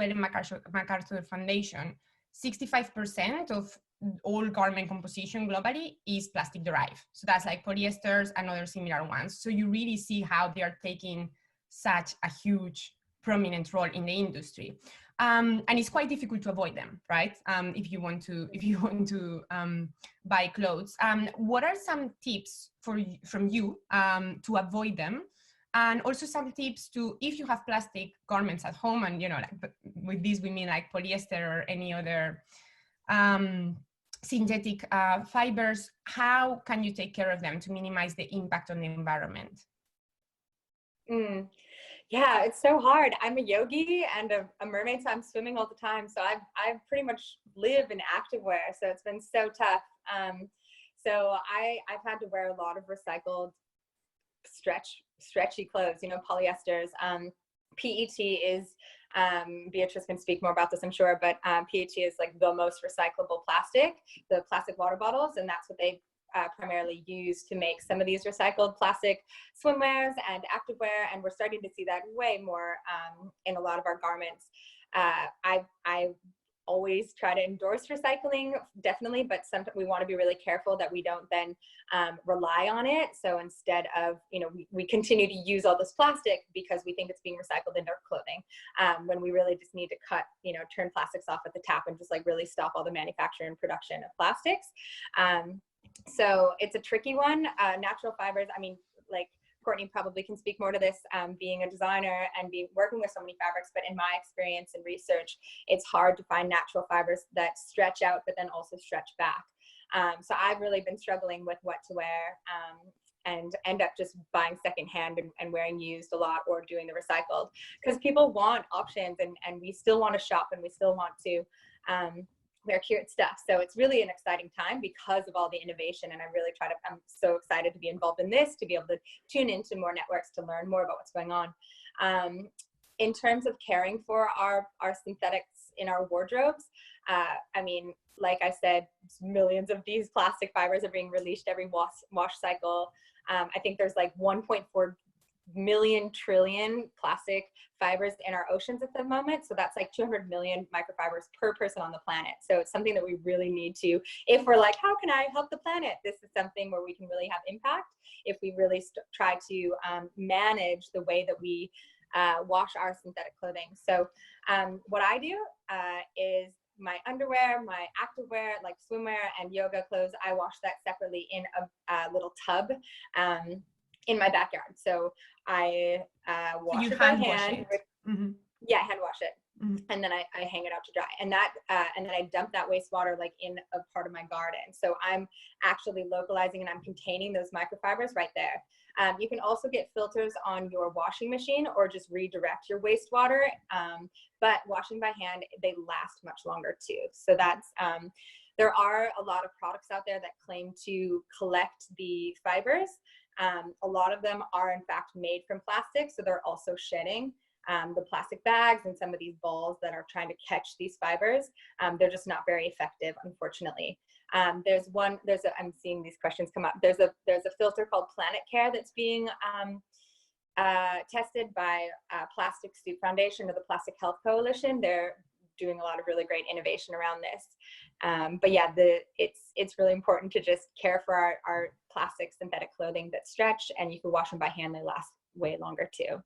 Ellen MacArthur Foundation, 65% of all garment composition globally is plastic derived. So that's like polyesters and other similar ones. So you really see how they are taking such a huge prominent role in the industry. And it's quite difficult to avoid them, right? If you want to buy clothes. What are some tips from you to avoid them? And also some tips to, if you have plastic garments at home, and like with this we mean like polyester or any other synthetic fibers, how can you take care of them to minimize the impact on the environment? Yeah, it's so hard. I'm a yogi and a mermaid, so I'm swimming all the time. So I pretty much live in activewear, so it's been so tough. So I've had to wear a lot of recycled stretchy clothes, polyesters. PET is, Beatrice can speak more about this, I'm sure, but PET is like the most recyclable plastic, the plastic water bottles, and that's what they primarily use to make some of these recycled plastic swimwears and activewear, and we're starting to see that way more in a lot of our garments. I always try to endorse recycling, definitely, but sometimes we want to be really careful that we don't then rely on it. So instead of, we continue to use all this plastic because we think it's being recycled into our clothing, when we really just need to turn plastics off at the tap and just like really stop all the manufacture and production of plastics. So it's a tricky one. Natural fibers, like Courtney probably can speak more to this, being a designer and working with so many fabrics, but in my experience and research, it's hard to find natural fibers that stretch out, but then also stretch back. So I've really been struggling with what to wear, and end up just buying secondhand and wearing used a lot, or doing the recycled, because people want options, and we still want to shop, and we still want to wear cute stuff. So it's really an exciting time because of all the innovation, and I'm so excited to be involved in this, to be able to tune into more networks to learn more about what's going on. In terms of caring for our synthetics in our wardrobes, like I said, millions of these plastic fibers are being released every wash cycle. I think there's like 1.4 million trillion plastic fibers in our oceans at the moment. So that's like 200 million microfibers per person on the planet. So it's something that we really need to, if we're like, how can I help the planet? This is something where we can really have impact if we really try to manage the way that we wash our synthetic clothing. So what I do is my underwear, my activewear, like swimwear and yoga clothes, I wash that separately in a little tub in my backyard. So I wash it by hand. Yeah, hand wash it. And then I hang it out to dry, and then I dump that wastewater like in a part of my garden. So I'm actually localizing and I'm containing those microfibers right there. You can also get filters on your washing machine, or just redirect your wastewater. But washing by hand, they last much longer too. So that's there are a lot of products out there that claim to collect the fibers. A lot of them are in fact made from plastic, so they're also shedding the plastic bags and some of these balls that are trying to catch these fibers. They're just not very effective, unfortunately. I'm seeing these questions come up. There's a filter called Planet Care that's being tested by Plastic Soup Foundation or the Plastic Health Coalition. They're doing a lot of really great innovation around this. But yeah, it's really important to just care for our plastic synthetic clothing that stretch, and you can wash them by hand. They last way longer too.